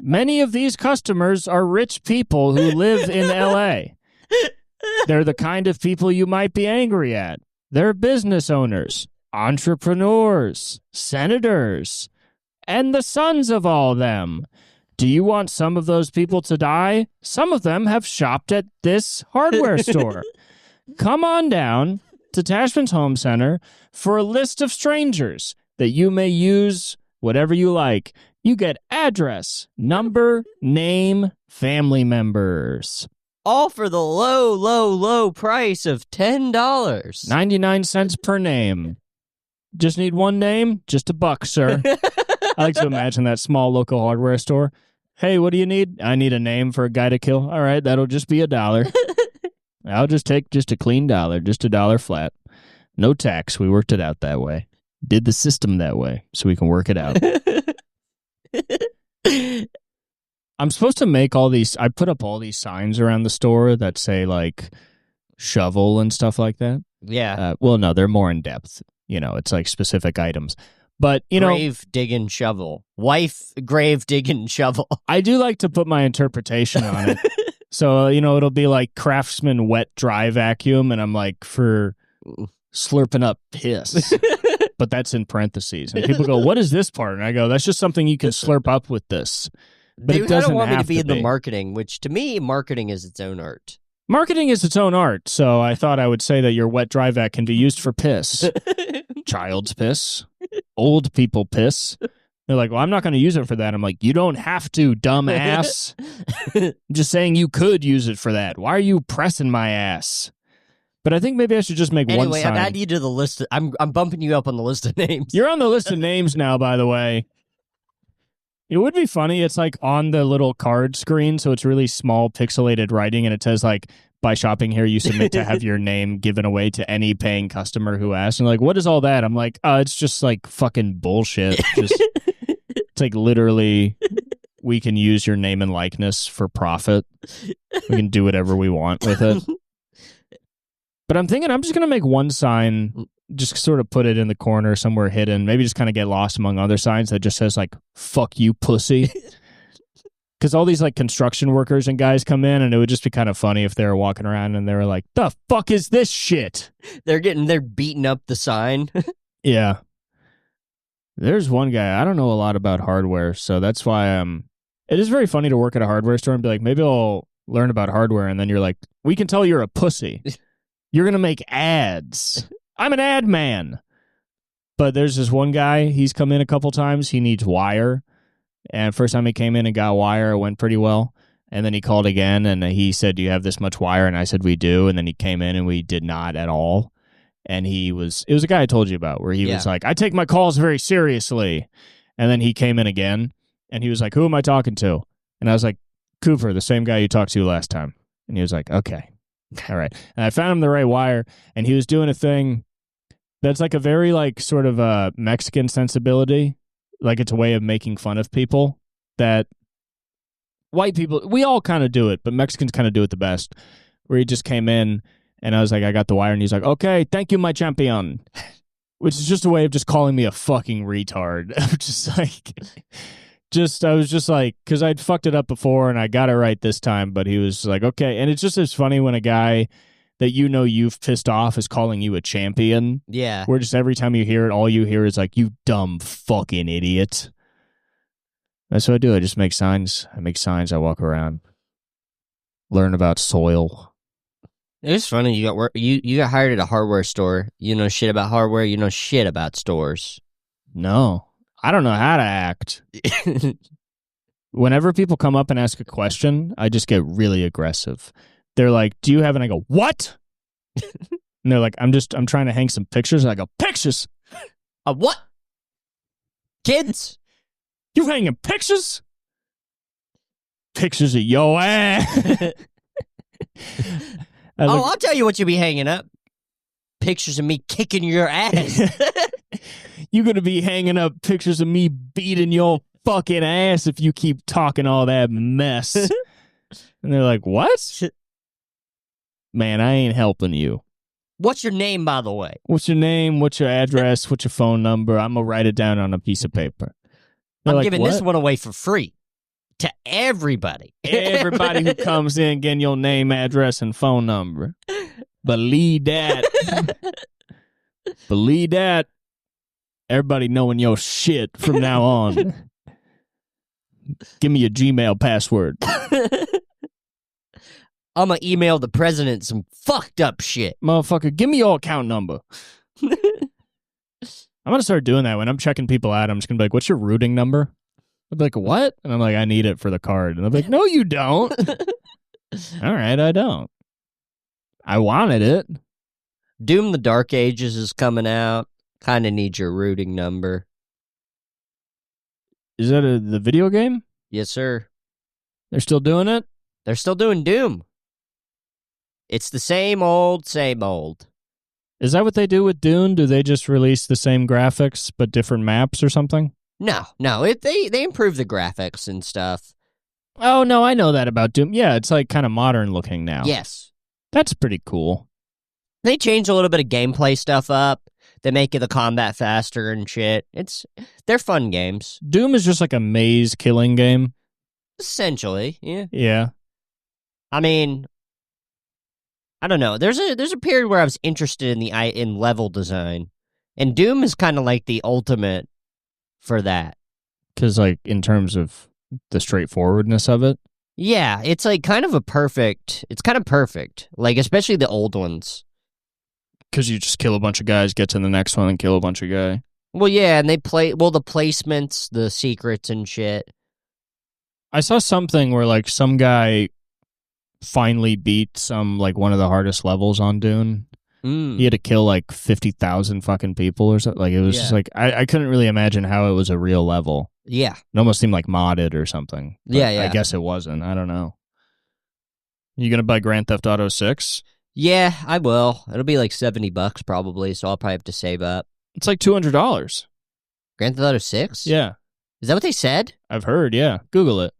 Speaker 1: Many of these customers are rich people who live in LA. They're the kind of people you might be angry at. They're business owners, entrepreneurs, senators, and the sons of all them. Do you want some of those people to die? Some of them have shopped at this hardware store. Come on down to Tashman's Home Center for a list of strangers that you may use whatever you like. You get address, number, name, family members.
Speaker 2: All for the low, low, low price of $10.
Speaker 1: 99 cents per name. Just need one name? Just $1, sir. I like to imagine that small local hardware store. Hey, what do you need? I need a name for a guy to kill. All right, that'll just be $1. I'll just take just a clean $1, just $1 flat. No tax. We worked it out that way. Did the system that way so we can work it out. I'm supposed to make all these. I put up all these signs around the store that say like shovel and stuff like that.
Speaker 2: Yeah.
Speaker 1: Well, no, they're more in depth. You know, it's like specific items. But, you know,
Speaker 2: grave digging shovel. Wife grave digging shovel.
Speaker 1: I do like to put my interpretation on it. So, you know, it'll be like Craftsman wet dry vacuum, and I'm like, for slurping up piss. But that's in parentheses. And people go, what is this part? And I go, that's just something you can slurp up with this. But it doesn't
Speaker 2: want me
Speaker 1: have
Speaker 2: to be in the marketing, which to me, marketing is its own art.
Speaker 1: Marketing is its own art, so I thought I would say that your wet dry vac can be used for piss. Child's piss. Old people piss. They're like, well, I'm not going to use it for that. I'm like, you don't have to, dumb ass. I'm just saying you could use it for that. Why are you pressing my ass? But I think maybe I should just make one sign.
Speaker 2: Anyway, I've added you to the list. I'm bumping you up on the list of names.
Speaker 1: You're on the list of names now, by the way. It would be funny. It's like on the little card screen, so it's really small pixelated writing, and it says like, by shopping here, you submit to have your name given away to any paying customer who asks. And like, what is all that? I'm like, it's just like fucking bullshit. It's like literally, we can use your name and likeness for profit. We can do whatever we want with it. But I'm thinking I'm just going to make one sign, just sort of put it in the corner somewhere hidden, maybe just kind of get lost among other signs that just says like, fuck you, pussy. Because all these like construction workers and guys come in, and it would just be kind of funny if they were walking around and they were like, the fuck is this shit?
Speaker 2: They're beating up the sign.
Speaker 1: Yeah. There's one guy, I don't know a lot about hardware, so that's why it is very funny to work at a hardware store and be like, maybe I'll learn about hardware, and then you're like, we can tell you're a pussy. You're going to make ads. I'm an ad man. But there's this one guy, he's come in a couple times, he needs wire. And first time he came in and got wire, it went pretty well. And then he called again, and he said, do you have this much wire? And I said, we do. And then he came in, and we did not at all. And it was a guy I told you about, where he was like, I take my calls very seriously. And then he came in again, and he was like, who am I talking to? And I was like, Cooper, the same guy you talked to last time. And he was like, okay, all right. And I found him the right wire, and he was doing a thing that's like a very like sort of a Mexican sensibility. Like it's a way of making fun of people that white people, we all kind of do it, but Mexicans kind of do it the best. Where he just came in, and I was like, I got the wire, and he's like, okay, thank you, my champion. Which is just a way of just calling me a fucking retard. I was just like, because I'd fucked it up before, and I got it right this time, but he was like, okay. And it's just as funny when a guy that you've pissed off is calling you a champion.
Speaker 2: Yeah.
Speaker 1: Where just every time you hear it, all you hear is like, you dumb fucking idiot. That's what I do. I just make signs. I walk around. Learn about soil.
Speaker 2: It's funny. You got hired at a hardware store. You know shit about hardware. You know shit about stores.
Speaker 1: No. I don't know how to act. Whenever people come up and ask a question, I just get really aggressive. They're like, do you have, and I go, what? And they're like, I'm trying to hang some pictures. And I go, pictures?
Speaker 2: What? Kids?
Speaker 1: You hanging pictures? Pictures of your ass.
Speaker 2: I'll tell you what you be hanging up. Pictures of me kicking your ass.
Speaker 1: You're going to be hanging up pictures of me beating your fucking ass if you keep talking all that mess. And they're like, what? Man, I ain't helping you.
Speaker 2: What's your name, by the way?
Speaker 1: What's your name? What's your address? What's your phone number? I'm going to write it down on a piece of paper. They're
Speaker 2: I'm
Speaker 1: like,
Speaker 2: giving
Speaker 1: what?
Speaker 2: this one away for free to everybody.
Speaker 1: Everybody who comes in getting your name, address, and phone number. Believe that. Believe that. Everybody knowing your shit from now on. Give me your Gmail password.
Speaker 2: I'm going to email the president some fucked up shit.
Speaker 1: Motherfucker, give me your account number. I'm going to start doing that when I'm checking people out. I'm just going to be like, what's your routing number? I'll be like, what? And I'm like, I need it for the card. And they'll be like, no, you don't. All right, I don't. I wanted it.
Speaker 2: Doom the Dark Ages is coming out. Kind of need your routing number.
Speaker 1: Is that the video game?
Speaker 2: Yes, sir.
Speaker 1: They're still doing it?
Speaker 2: They're still doing Doom. It's the same old, same old.
Speaker 1: Is that what they do with Dune? Do they just release the same graphics but different maps or something?
Speaker 2: No. They improve the graphics and stuff.
Speaker 1: Oh, no, I know that about Doom. Yeah, it's like kind of modern looking now.
Speaker 2: Yes.
Speaker 1: That's pretty cool.
Speaker 2: They change a little bit of gameplay stuff up. They make the combat faster and shit. They're fun games.
Speaker 1: Doom is just like a maze killing game.
Speaker 2: Essentially, yeah.
Speaker 1: Yeah.
Speaker 2: I mean, I don't know. There's a period where I was interested in level design, and Doom is kind of like the ultimate for that.
Speaker 1: Because like in terms of the straightforwardness of it.
Speaker 2: Yeah, it's like kind of perfect. Like especially the old ones.
Speaker 1: Because you just kill a bunch of guys, get to the next one, and kill a bunch of guys.
Speaker 2: Well, yeah, and the placements, the secrets and shit.
Speaker 1: I saw something where like some guy finally beat one of the hardest levels on Dune, He had to kill like 50,000 fucking people or something. Like it was just like I couldn't really imagine how it was a real level.
Speaker 2: Yeah.
Speaker 1: It almost seemed like modded or something. But
Speaker 2: Yeah.
Speaker 1: I guess it wasn't. I don't know. You gonna buy Grand Theft Auto 6?
Speaker 2: Yeah, I will. It'll be like $70 probably, so I'll probably have to save up.
Speaker 1: It's like $200.
Speaker 2: Grand Theft Auto 6?
Speaker 1: Yeah.
Speaker 2: Is that what they said?
Speaker 1: I've heard, yeah. Google it.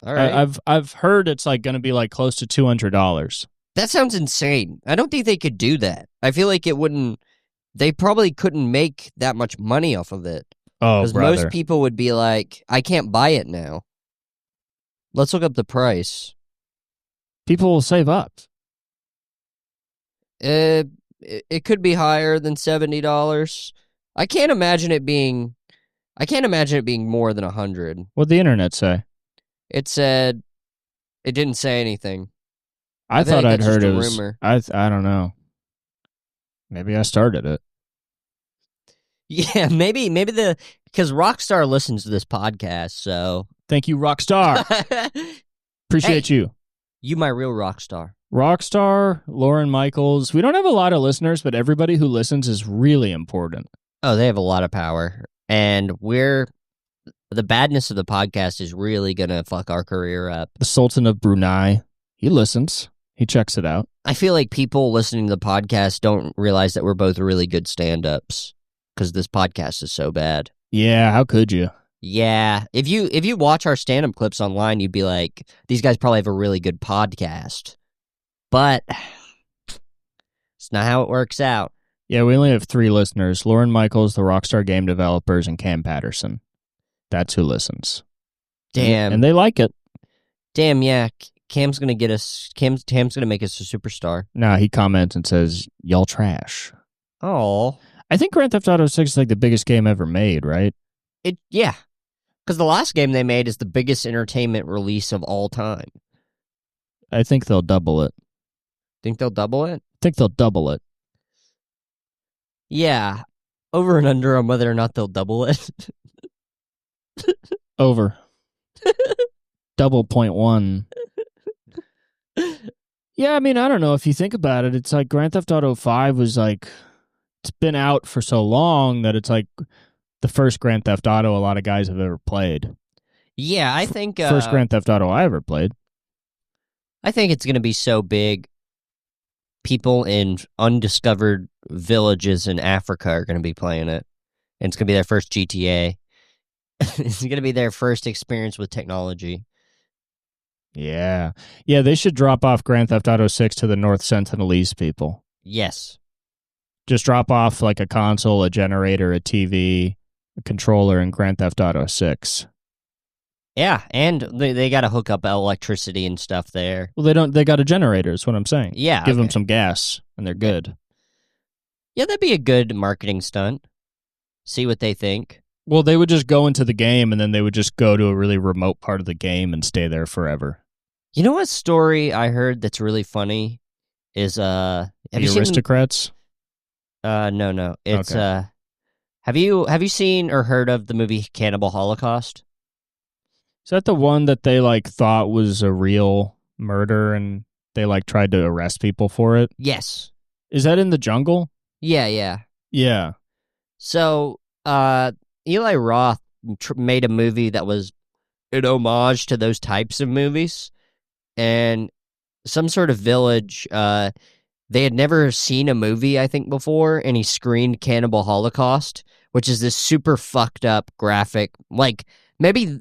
Speaker 2: All right.
Speaker 1: I've heard it's like gonna be like close to $200.
Speaker 2: That sounds insane. I don't think they could do that. I feel like it wouldn't. They probably couldn't make that much money off of it.
Speaker 1: Oh,
Speaker 2: because
Speaker 1: brother.
Speaker 2: most people would be like, I can't buy it now. Let's look up the price.
Speaker 1: People will save up.
Speaker 2: It could be higher than $70. I can't imagine it being more than 100.
Speaker 1: What'd the internet say?
Speaker 2: It said it didn't say anything.
Speaker 1: I thought
Speaker 2: like
Speaker 1: I'd
Speaker 2: that's
Speaker 1: heard
Speaker 2: just
Speaker 1: it
Speaker 2: a
Speaker 1: was.
Speaker 2: rumor.
Speaker 1: I don't know. Maybe I started it.
Speaker 2: Yeah, maybe because Rockstar listens to this podcast, so
Speaker 1: Thank you, Rockstar. Appreciate you.
Speaker 2: You my real Rockstar.
Speaker 1: Rockstar, Lauren Michaels. We don't have a lot of listeners, but everybody who listens is really important.
Speaker 2: Oh, they have a lot of power, and the badness of the podcast is really gonna fuck our career up.
Speaker 1: The Sultan of Brunei, he listens. He checks it out.
Speaker 2: I feel like people listening to the podcast don't realize that we're both really good stand-ups because this podcast is so bad.
Speaker 1: Yeah, how could you?
Speaker 2: Yeah, if you watch our stand-up clips online, you'd be like, these guys probably have a really good podcast. But it's not how it works out.
Speaker 1: Yeah, we only have 3 listeners. Lauren Michaels, the Rockstar Game Developers, and Cam Patterson. That's who listens.
Speaker 2: Damn.
Speaker 1: And they like it.
Speaker 2: Damn, yeah. Cam's gonna get us. Cam's gonna make us a superstar.
Speaker 1: No, he comments and says, y'all trash.
Speaker 2: Oh,
Speaker 1: I think Grand Theft Auto 6 is like the biggest game ever made, right?
Speaker 2: yeah. Because the last game they made is the biggest entertainment release of all time.
Speaker 1: I think they'll double it.
Speaker 2: Think they'll double it?
Speaker 1: I think they'll double it.
Speaker 2: Yeah. Over and under on whether or not they'll double it.
Speaker 1: Over. Double 0.1. Yeah, I mean, I don't know. If you think about it, it's like Grand Theft Auto 5 was like, it's been out for so long that it's like the first Grand Theft Auto a lot of guys have ever played.
Speaker 2: Yeah, I think...
Speaker 1: First Grand Theft Auto I ever played.
Speaker 2: I think it's going to be so big, people in undiscovered villages in Africa are going to be playing it. And it's going to be their first GTA. It's going to be their first experience with technology.
Speaker 1: Yeah. Yeah, they should drop off Grand Theft Auto 6 to the North Sentinelese people.
Speaker 2: Yes.
Speaker 1: Just drop off like a console, a generator, a TV, a controller, and Grand Theft Auto 6.
Speaker 2: Yeah, and they got to hook up electricity and stuff there.
Speaker 1: Well, they got a generator, is what I'm saying.
Speaker 2: Yeah.
Speaker 1: Give them some gas, and they're good.
Speaker 2: Yeah, that'd be a good marketing stunt. See what they think.
Speaker 1: Well, they would just go into the game, and then they would just go to a really remote part of the game and stay there forever.
Speaker 2: You know what story I heard that's really funny is
Speaker 1: Have you seen Aristocrats?
Speaker 2: No. It's
Speaker 1: okay.
Speaker 2: Have you seen or heard of the movie Cannibal Holocaust?
Speaker 1: Is that the one that they like thought was a real murder and they like tried to arrest people for it?
Speaker 2: Yes.
Speaker 1: Is that in the jungle?
Speaker 2: Yeah.
Speaker 1: Yeah.
Speaker 2: So, Eli Roth made a movie that was an homage to those types of movies, and some sort of village, they had never seen a movie, I think, before, and he screened Cannibal Holocaust, which is this super fucked up graphic, like, maybe,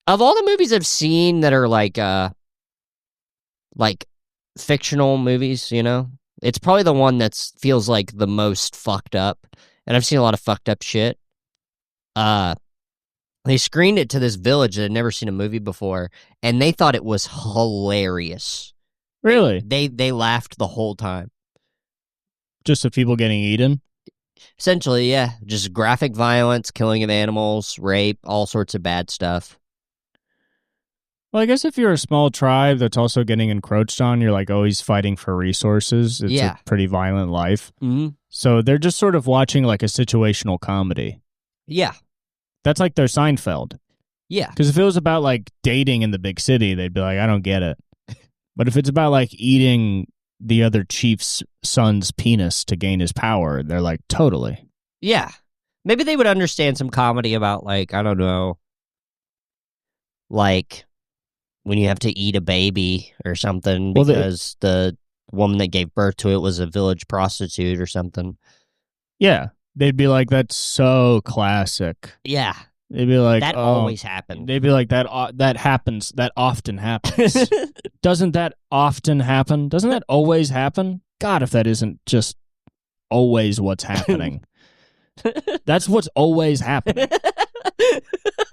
Speaker 2: of all the movies I've seen that are like fictional movies, you know, it's probably the one that feels like the most fucked up, and I've seen a lot of fucked up shit. They screened it to this village that had never seen a movie before, and they thought it was hilarious.
Speaker 1: Really?
Speaker 2: They laughed the whole time.
Speaker 1: Just of people getting eaten?
Speaker 2: Essentially, yeah. Just graphic violence, killing of animals, rape, all sorts of bad stuff.
Speaker 1: Well, I guess if you're a small tribe that's also getting encroached on, you're like always fighting for resources. It's a pretty violent life.
Speaker 2: Mm-hmm.
Speaker 1: So they're just sort of watching like a situational comedy.
Speaker 2: Yeah.
Speaker 1: That's like their Seinfeld.
Speaker 2: Yeah.
Speaker 1: Because if it was about like dating in the big city, they'd be like, I don't get it. But if it's about like eating the other chief's son's penis to gain his power. They're like, totally.
Speaker 2: Yeah. Maybe they would understand some comedy about, like, I don't know, like when you have to eat a baby or something because the woman that gave birth to it was a village prostitute or something.
Speaker 1: Yeah. They'd be like, that's so classic.
Speaker 2: Yeah.
Speaker 1: They'd be like,
Speaker 2: that always happened.
Speaker 1: They'd be like, that happens. That often happens. Doesn't that often happen? Doesn't that always happen? God, if that isn't just always what's happening. That's what's always happening.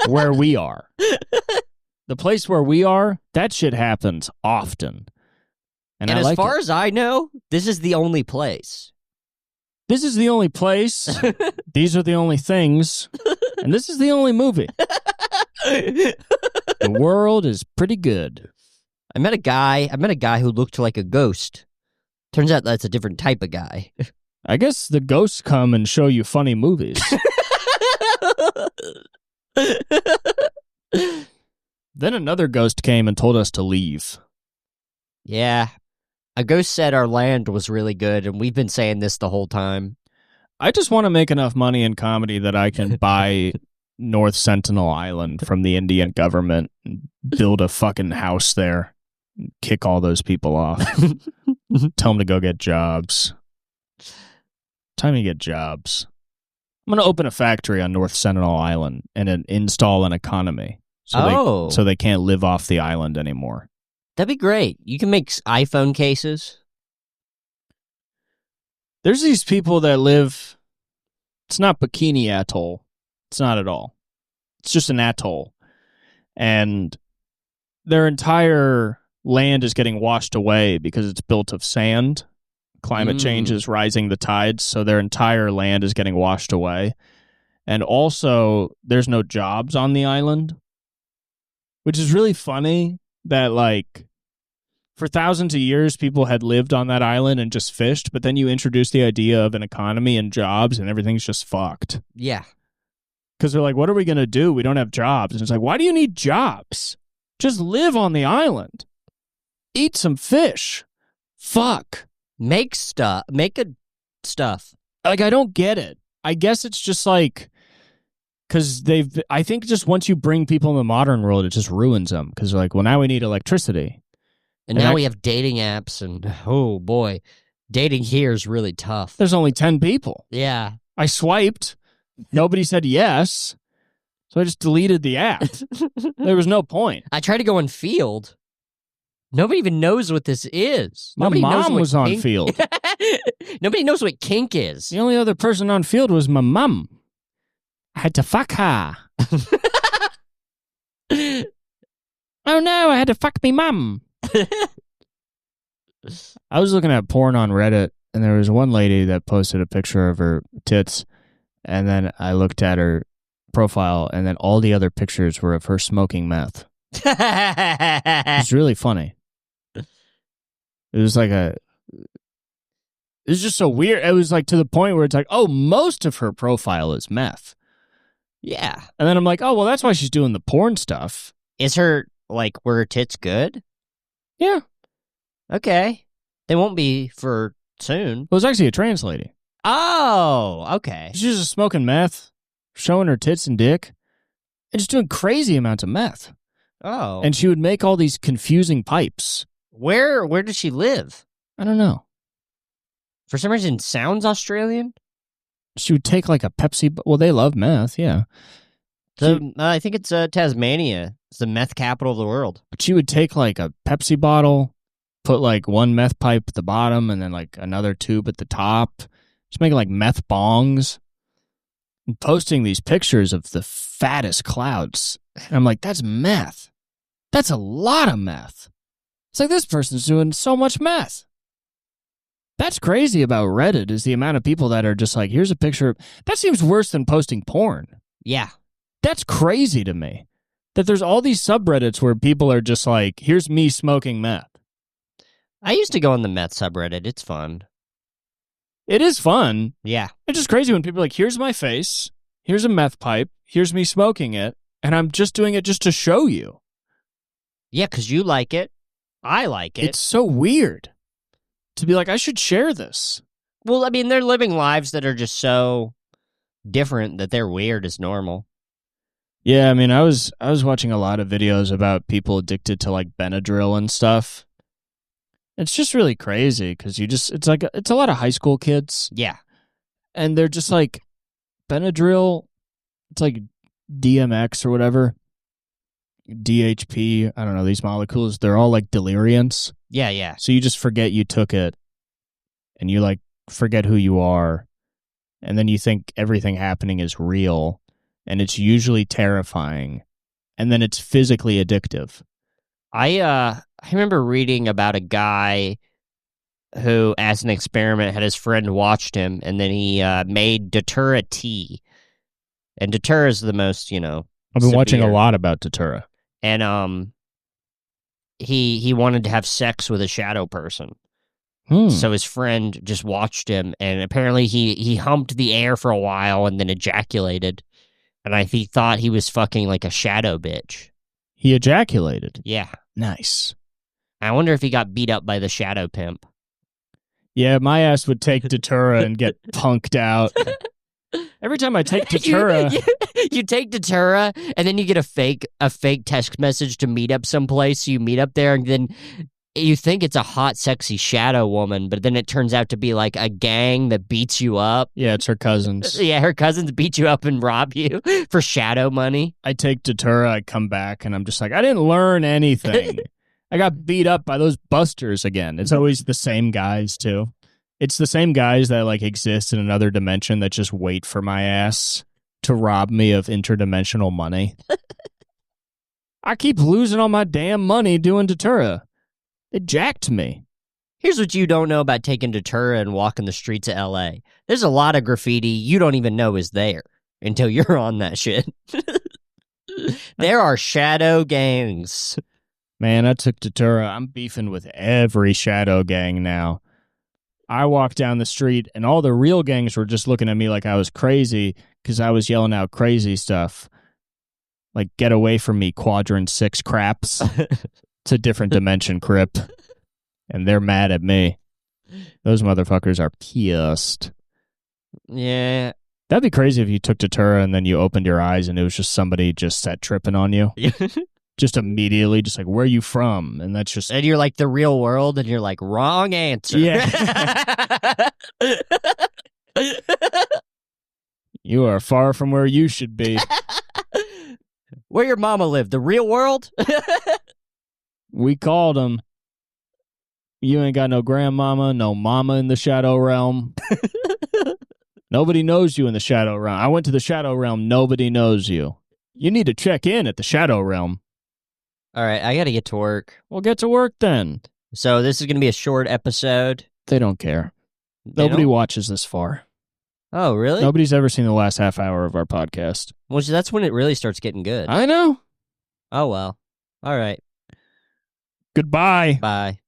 Speaker 1: Where we are. The place where we are, that shit happens often. And
Speaker 2: as far as I know, this is the only place.
Speaker 1: This is the only place. These are the only things. And this is the only movie. The world is pretty good.
Speaker 2: I met a guy who looked like a ghost. Turns out that's a different type of guy.
Speaker 1: I guess the ghosts come and show you funny movies. Then another ghost came and told us to leave.
Speaker 2: Yeah. A ghost said our land was really good, and we've been saying this the whole time.
Speaker 1: I just want to make enough money in comedy that I can buy North Sentinel Island from the Indian government and build a fucking house there. Kick all those people off. Tell them to go get jobs. Time to get jobs. I'm going to open a factory on North Sentinel Island and install an economy. So they can't live off the island anymore.
Speaker 2: That'd be great. You can make iPhone cases.
Speaker 1: There's these people that live... It's not Bikini Atoll. It's not at all. It's just an atoll. And their entire land is getting washed away because it's built of sand. Climate change is rising the tides, so their entire land is getting washed away. And also, there's no jobs on the island, which is really funny that, like, for thousands of years, people had lived on that island and just fished, but then you introduce the idea of an economy and jobs, and everything's just fucked.
Speaker 2: Yeah.
Speaker 1: Because they're like, what are we going to do? We don't have jobs. And it's like, why do you need jobs? Just live on the island. Eat some fish. Fuck.
Speaker 2: Make stuff. Stuff.
Speaker 1: Like, I don't get it. I guess it's just like, because I think just once you bring people in the modern world, it just ruins them. Because they're like, well, now we need electricity.
Speaker 2: And now we have dating apps, and oh boy, dating here is really tough.
Speaker 1: There's only 10 people.
Speaker 2: Yeah.
Speaker 1: I swiped. Nobody said yes. So I just deleted the app. There was no point.
Speaker 2: I tried to go on Field. Nobody even knows what this is.
Speaker 1: My mom was on Field.
Speaker 2: Nobody knows what kink is.
Speaker 1: The only other person on Field was my mom. I had to fuck her. Oh no, I had to fuck me mum. I was looking at porn on Reddit, and there was one lady that posted a picture of her tits, and then I looked at her profile, and then all the other pictures were of her smoking meth. It's really funny. It was like it was just so weird. It was like to the point where it's like, oh, most of her profile is meth.
Speaker 2: Yeah.
Speaker 1: And then I'm like, oh, well, that's why she's doing the porn stuff.
Speaker 2: Is her, like, were her tits good?
Speaker 1: Yeah.
Speaker 2: Okay. They won't be for soon.
Speaker 1: It was actually a trans lady.
Speaker 2: Oh, okay.
Speaker 1: She was just smoking meth, showing her tits and dick, and just doing crazy amounts of meth.
Speaker 2: Oh.
Speaker 1: And she would make all these confusing pipes.
Speaker 2: Where does she live?
Speaker 1: I don't know.
Speaker 2: For some reason, it sounds Australian.
Speaker 1: She would take like a Pepsi... Well, they love meth, yeah.
Speaker 2: So I think it's Tasmania. It's the meth capital of the world.
Speaker 1: But she would take like a Pepsi bottle, put like one meth pipe at the bottom, and then like another tube at the top. Just making like meth bongs. And posting these pictures of the fattest clouds. And I'm like, that's meth. That's a lot of meth. It's like, this person's doing so much meth. That's crazy about Reddit, is the amount of people that are just like, here's a picture. That seems worse than posting porn.
Speaker 2: Yeah.
Speaker 1: That's crazy to me. That there's all these subreddits where people are just like, here's me smoking meth.
Speaker 2: I used to go on the meth subreddit. It's fun.
Speaker 1: It is fun.
Speaker 2: Yeah.
Speaker 1: It's just crazy when people are like, here's my face, here's a meth pipe, here's me smoking it, and I'm just doing it just to show you.
Speaker 2: Yeah, because you like it. I like it.
Speaker 1: It's so weird. to be like, I should share this.
Speaker 2: Well, I mean, they're living lives that are just so different that they're weird as normal.
Speaker 1: Yeah, I mean, I was watching a lot of videos about people addicted to like Benadryl and stuff. It's just really crazy because it's a lot of high school kids.
Speaker 2: Yeah.
Speaker 1: And they're just like, Benadryl, it's like DMX or whatever. DHP, I don't know, these molecules, they're all like deliriants.
Speaker 2: Yeah, yeah.
Speaker 1: So you just forget you took it and you like forget who you are. And then you think everything happening is real. And it's usually terrifying. And then it's physically addictive.
Speaker 2: I remember reading about a guy who, as an experiment, had his friend watched him, and then he made Datura tea. And Datura is the most, I've
Speaker 1: been watching a lot about Datura.
Speaker 2: And he wanted to have sex with a shadow person. So his friend just watched him, and apparently he humped the air for a while and then ejaculated. And he thought he was fucking like a shadow bitch.
Speaker 1: He ejaculated?
Speaker 2: Yeah.
Speaker 1: Nice.
Speaker 2: I wonder if he got beat up by the shadow pimp.
Speaker 1: Yeah, my ass would take Datura and get punked out. Every time I take Datura...
Speaker 2: You take Datura, and then you get a fake text message to meet up someplace. So you meet up there, and then you think it's a hot, sexy shadow woman, but then it turns out to be like a gang that beats you up.
Speaker 1: Yeah, it's her cousins.
Speaker 2: Yeah, her cousins beat you up and rob you for shadow money.
Speaker 1: I take Datura, I come back, and I'm just like, I didn't learn anything. I got beat up by those busters again. It's always the same guys, too. It's the same guys that like exist in another dimension that just wait for my ass to rob me of interdimensional money. I keep losing all my damn money doing Datura. It jacked me.
Speaker 2: Here's what you don't know about taking Datura and walking the streets of L.A. There's a lot of graffiti you don't even know is there until you're on that shit. There are shadow gangs.
Speaker 1: Man, I took Datura. I'm beefing with every shadow gang now. I walked down the street, and all the real gangs were just looking at me like I was crazy because I was yelling out crazy stuff. Like, get away from me, Quadrant 6 craps. It's a different dimension, Crip. And they're mad at me. Those motherfuckers are pissed.
Speaker 2: Yeah.
Speaker 1: That'd be crazy if you took Datura and then you opened your eyes and it was just somebody just set tripping on you. Just immediately, just like, where are you from? And that's just...
Speaker 2: And you're like, the real world, and you're like, wrong answer.
Speaker 1: Yeah. You are far from where you should be.
Speaker 2: Where your mama live? The real world?
Speaker 1: We called him. You ain't got no grandmama, no mama in the shadow realm. Nobody knows you in the shadow realm. I went to the shadow realm. Nobody knows you. You need to check in at the shadow realm.
Speaker 2: All right, I got to get to work.
Speaker 1: Well, get to work then.
Speaker 2: So this is going to be a short episode.
Speaker 1: They don't care. Nobody watches this far.
Speaker 2: Oh, really?
Speaker 1: Nobody's ever seen the last half hour of our podcast.
Speaker 2: Well, that's when it really starts getting good.
Speaker 1: I know.
Speaker 2: Oh, well. All right.
Speaker 1: Goodbye.
Speaker 2: Bye.